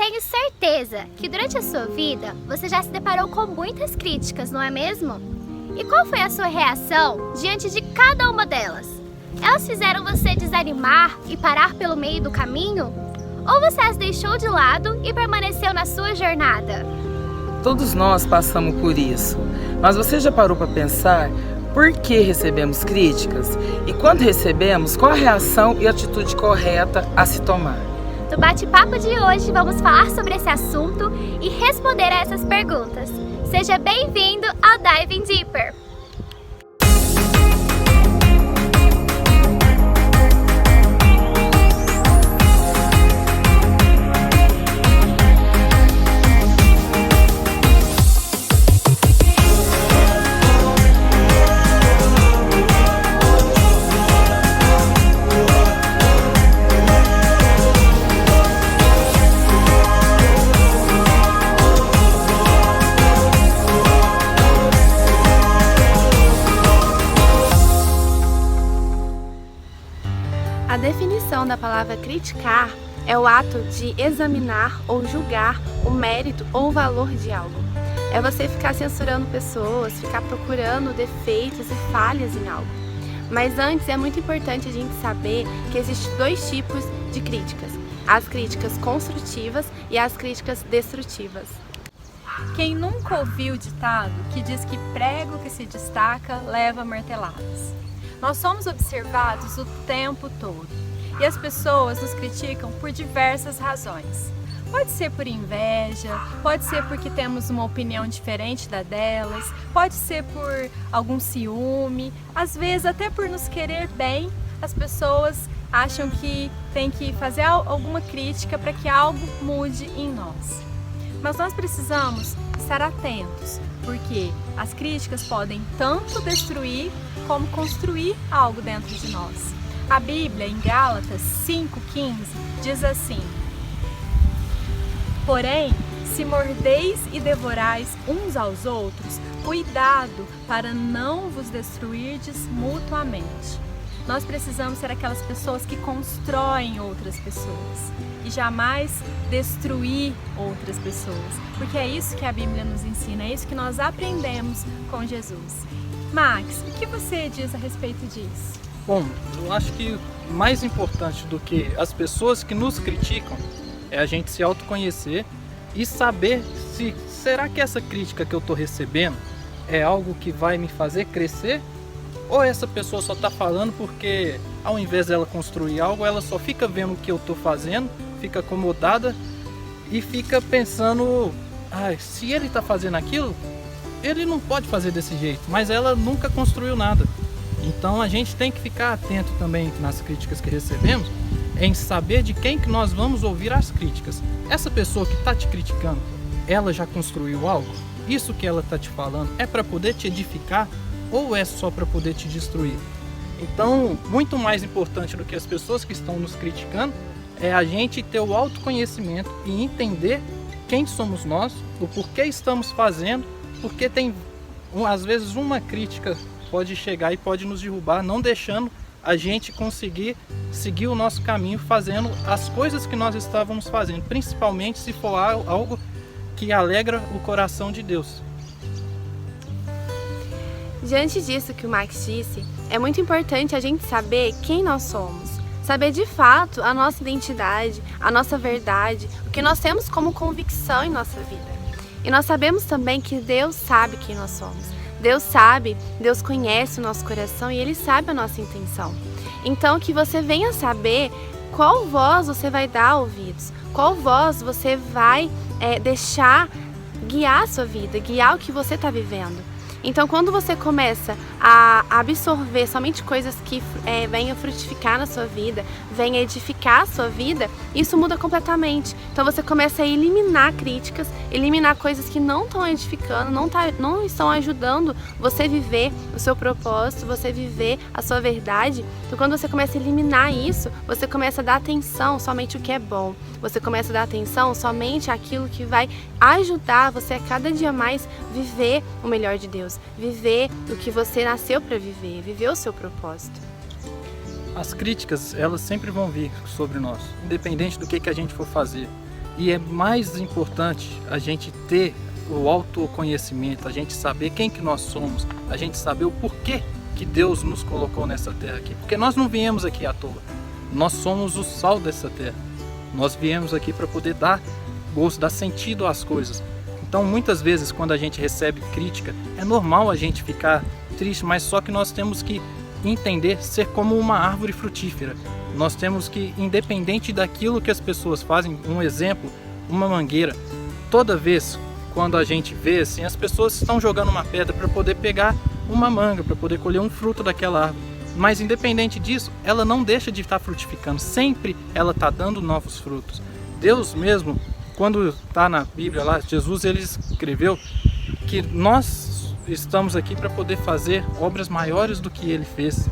Tenho certeza que durante a sua vida você já se deparou com muitas críticas, não é mesmo? E qual foi a sua reação diante de cada uma delas? Elas fizeram você desanimar e parar pelo meio do caminho? Ou você as deixou de lado e permaneceu na sua jornada? Todos nós passamos por isso, mas você já parou para pensar por que recebemos críticas? E quando recebemos, qual a reação e atitude correta a se tomar? No bate-papo de hoje, vamos falar sobre esse assunto e responder a essas perguntas. Seja bem-vindo ao Diving Deeper! A definição da palavra criticar é o ato de examinar ou julgar o mérito ou o valor de algo. É você ficar censurando pessoas, ficar procurando defeitos e falhas em algo. Mas antes é muito importante a gente saber que existem dois tipos de críticas: as críticas construtivas e as críticas destrutivas. Quem nunca ouviu o ditado que diz que prego que se destaca leva marteladas? Nós somos observados o tempo todo e as pessoas nos criticam por diversas razões. Pode ser por inveja, pode ser porque temos uma opinião diferente da delas, pode ser por algum ciúme, às vezes até por nos querer bem, as pessoas acham que tem que fazer alguma crítica para que algo mude em nós. Mas nós precisamos estar atentos, porque as críticas podem tanto destruir como construir algo dentro de nós. A Bíblia, em Gálatas 5,15, diz assim: porém, se mordeis e devorais uns aos outros, cuidado para não vos destruirdes mutuamente. Nós precisamos ser aquelas pessoas que constroem outras pessoas e jamais destruir outras pessoas, porque é isso que a Bíblia nos ensina, é isso que nós aprendemos com Jesus. Max, o que você diz a respeito disso? Bom, eu acho que mais importante do que as pessoas que nos criticam é a gente se autoconhecer e saber se será que essa crítica que eu estou recebendo é algo que vai me fazer crescer, ou essa pessoa só está falando porque ao invés dela construir algo, ela só fica vendo o que eu estou fazendo, fica acomodada e fica pensando, se ele está fazendo aquilo, ele não pode fazer desse jeito, mas ela nunca construiu nada. Então a gente tem que ficar atento também nas críticas que recebemos, em saber de quem que nós vamos ouvir as críticas. Essa pessoa que está te criticando, ela já construiu algo? Isso que ela está te falando é para poder te edificar ou é só para poder te destruir? Então, muito mais importante do que as pessoas que estão nos criticando é a gente ter o autoconhecimento e entender quem somos nós, o porquê estamos fazendo, porque tem, às vezes, uma crítica pode chegar e pode nos derrubar, não deixando a gente conseguir seguir o nosso caminho fazendo as coisas que nós estávamos fazendo, principalmente se for algo que alegra o coração de Deus. Diante disso que o Max disse, é muito importante a gente saber quem nós somos, saber de fato a nossa identidade, a nossa verdade, o que nós temos como convicção em nossa vida. E nós sabemos também que Deus sabe quem nós somos. Deus sabe, Deus conhece o nosso coração e Ele sabe a nossa intenção. Então que você venha saber qual voz você vai dar ouvidos, qual voz você vai deixar guiar a sua vida, guiar o que você está vivendo. Então quando você começa a absorver somente coisas que venham frutificar na sua vida, venham edificar a sua vida, isso muda completamente. Então você começa a eliminar críticas, eliminar coisas que não estão edificando, não estão ajudando você viver o seu propósito, você viver a sua verdade. Então quando você começa a eliminar isso, você começa a dar atenção somente ao que é bom. Você começa a dar atenção somente àquilo que vai ajudar você a cada dia mais viver o melhor de Deus, viver o que você nasceu para viver, viver o seu propósito. As críticas, elas sempre vão vir sobre nós, independente do que a gente for fazer. E é mais importante a gente ter o autoconhecimento, a gente saber quem que nós somos, a gente saber o porquê que Deus nos colocou nessa terra aqui. Porque nós não viemos aqui à toa. Nós somos o sal dessa terra. Nós viemos aqui para poder dar gosto, dar sentido às coisas. Então, muitas vezes, quando a gente recebe crítica, é normal a gente ficar triste, mas só que nós temos que entender, ser como uma árvore frutífera. Nós temos que, independente daquilo que as pessoas fazem, um exemplo, uma mangueira, toda vez quando a gente vê assim, as pessoas estão jogando uma pedra para poder pegar uma manga, para poder colher um fruto daquela árvore. Mas independente disso, ela não deixa de estar frutificando, sempre ela está dando novos frutos. Deus mesmo, quando está na Bíblia lá, Jesus ele escreveu que nós estamos aqui para poder fazer obras maiores do que ele fez.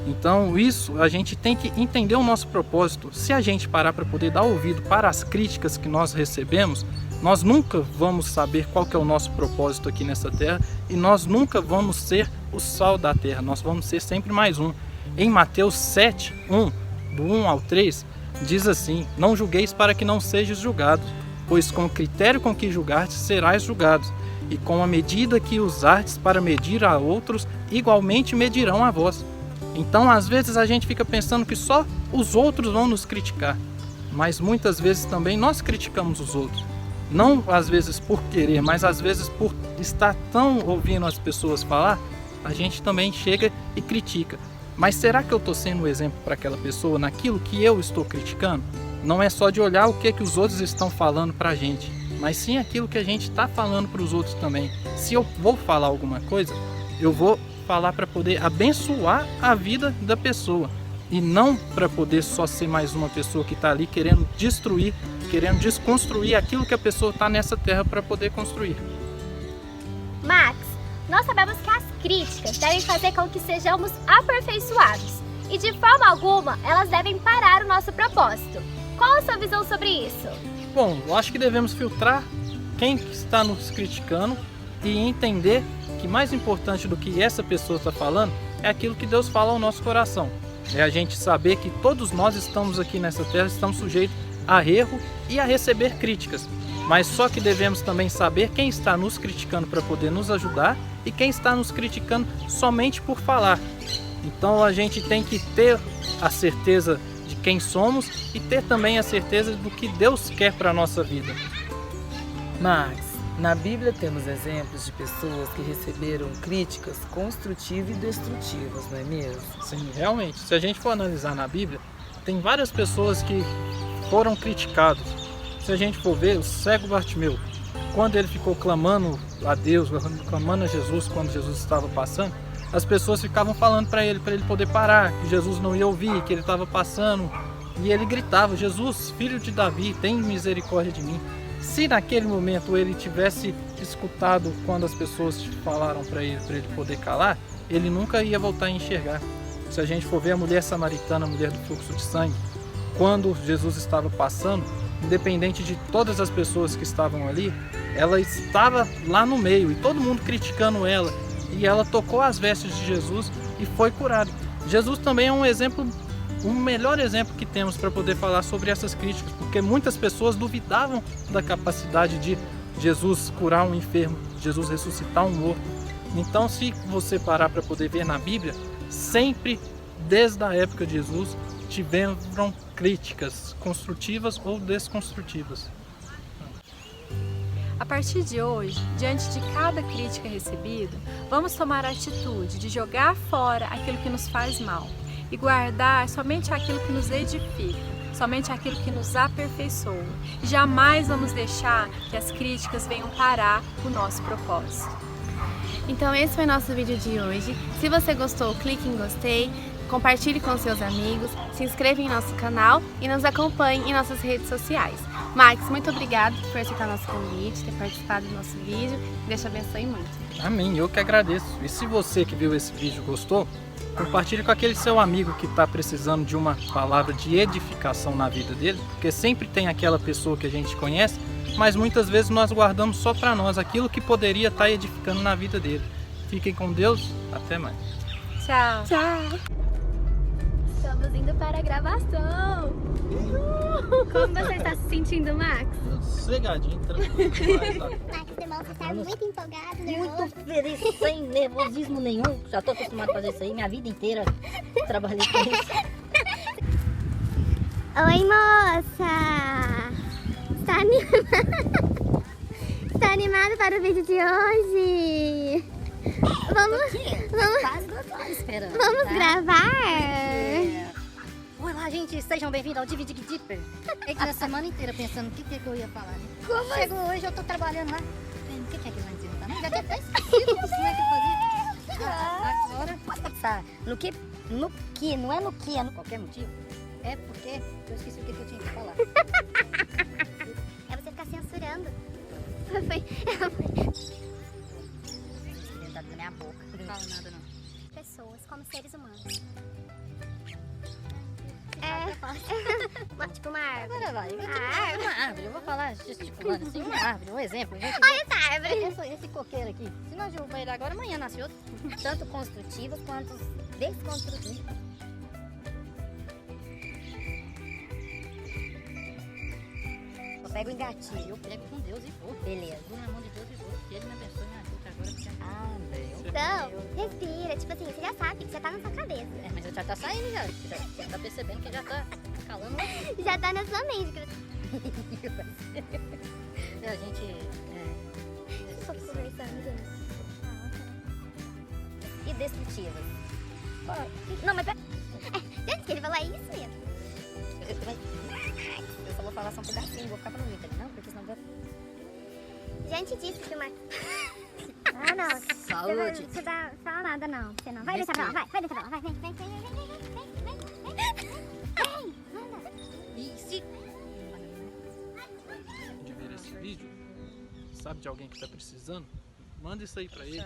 Então isso, a gente tem que entender o nosso propósito. Se a gente parar para poder dar ouvido para as críticas que nós recebemos, nós nunca vamos saber qual que é o nosso propósito aqui nessa terra e nós nunca vamos ser o sal da terra, nós vamos ser sempre mais um. Em Mateus 7, 1, do 1 ao 3, diz assim: não julgueis para que não sejais julgados, pois com o critério com que julgardes serás julgados, e com a medida que usardes para medir a outros, igualmente medirão a vós. Então às vezes a gente fica pensando que só os outros vão nos criticar, mas muitas vezes também nós criticamos os outros. Não às vezes por querer, mas às vezes por estar tão ouvindo as pessoas falar, a gente também chega e critica. Mas será que eu estou sendo um exemplo para aquela pessoa naquilo que eu estou criticando? Não é só de olhar o que os outros estão falando para a gente, mas sim aquilo que a gente está falando para os outros também. Se eu vou falar alguma coisa, eu vou falar para poder abençoar a vida da pessoa e não para poder só ser mais uma pessoa que está ali querendo destruir, querendo desconstruir aquilo que a pessoa está nessa terra para poder construir. Max, nós sabemos que as críticas devem fazer com que sejamos aperfeiçoados e de forma alguma elas devem parar o nosso propósito. Qual a sua visão sobre isso? Bom, eu acho que devemos filtrar quem está nos criticando e entender que mais importante do que essa pessoa está falando é aquilo que Deus fala ao nosso coração. É a gente saber que todos nós estamos aqui nessa terra, estamos sujeitos a erro e a receber críticas. Mas só que devemos também saber quem está nos criticando para poder nos ajudar e quem está nos criticando somente por falar. Então a gente tem que ter a certeza de quem somos e ter também a certeza do que Deus quer para a nossa vida. Max, na Bíblia temos exemplos de pessoas que receberam críticas construtivas e destrutivas, não é mesmo? Sim, realmente. Se a gente for analisar na Bíblia, tem várias pessoas que foram criticados. Se a gente for ver, o cego Bartimeu, quando ele ficou clamando a Deus, clamando a Jesus quando Jesus estava passando, as pessoas ficavam falando para ele poder parar, que Jesus não ia ouvir, que ele estava passando, e ele gritava: Jesus, filho de Davi, tem misericórdia de mim. Se naquele momento ele tivesse escutado quando as pessoas falaram para ele poder calar, ele nunca ia voltar a enxergar. Se a gente for ver a mulher samaritana, a mulher do fluxo de sangue, quando Jesus estava passando, independente de todas as pessoas que estavam ali, ela estava lá no meio e todo mundo criticando ela, e ela tocou as vestes de Jesus e foi curada. Jesus também é um exemplo, o melhor exemplo que temos para poder falar sobre essas críticas, porque muitas pessoas duvidavam da capacidade de Jesus curar um enfermo, Jesus ressuscitar um morto. Então, se você parar para poder ver na Bíblia, sempre desde a época de Jesus tiveram críticas construtivas ou desconstrutivas. A partir de hoje, diante de cada crítica recebida, vamos tomar a atitude de jogar fora aquilo que nos faz mal e guardar somente aquilo que nos edifica, somente aquilo que nos aperfeiçoa. E jamais vamos deixar que as críticas venham parar o nosso propósito. Então esse foi nosso vídeo de hoje. Se você gostou, clique em gostei, compartilhe com seus amigos, se inscreva em nosso canal e nos acompanhe em nossas redes sociais. Max, muito obrigado por aceitar nosso convite, ter participado do nosso vídeo. Deus te abençoe muito. Amém, eu que agradeço. E se você que viu esse vídeo gostou, compartilhe com aquele seu amigo que está precisando de uma palavra de edificação na vida dele, porque sempre tem aquela pessoa que a gente conhece, mas muitas vezes nós guardamos só para nós aquilo que poderia estar edificando na vida dele. Fiquem com Deus, até mais. Tchau! Tchau! Estamos indo para a gravação. Como você está se sentindo, Max? Sossegadinho, tranquilo demais, sabe? Max demonstra estar muito empolgado, nervoso. Muito feliz, sem nervosismo nenhum. Já tô acostumado a fazer isso aí, minha vida inteira trabalhei com isso. Oi, moça! Está animada? Está animada para o vídeo de hoje? Quase 2 horas esperando. Vamos tá? gravar? Olá, gente, sejam bem-vindos ao Dividir Dipper. Fiquei a semana inteira pensando o que eu ia falar, né? Como Chegou hoje, eu tô trabalhando lá. O que é que vai dizer também? Já tinha até esquecido como é que fazia. Agora, pode pensar. No que, não é no que, é no qualquer motivo. É porque eu esqueci o que eu tinha que falar. É você ficar censurando. Dentro da minha boca. Não falo nada, não. Pessoas como seres humanos. Tipo uma árvore. Agora vai. Uma árvore, eu vou falar gesticulando assim, uma árvore, um exemplo. Gente, Olha essa árvore. esse coqueiro aqui, se nós derrubar ele agora, amanhã nasce outro. Tanto construtivos quanto desconstrutivos. Eu pego o engatilho. Eu pego com Deus e vou. Beleza. Eu na mão de Deus e vou. Que ele me abençoe minha boca agora. Porque... Ah, meu. Então, respira. Tipo assim, você já sabe que já tá na sua cabeça. É, mas já tá saindo já. Já tá percebendo que já tá calando. Já tá na sua mente. A gente... Só conversando, gente. E destrutivas. Não, mas pera... Gente, que ele falou isso mesmo. Eu só vou falar só um pedacinho, vou ficar pra não entender, não? Porque senão vai... Gente disse que o Max... Ah, não. Saúde. Você tá... Fala nada, não. Você não. Vai deixar pra lá, vai deixar pra lá. Vai, vem. Vem, manda. E se... De ver esse vídeo, sabe de alguém que tá precisando? Manda isso aí pra ele.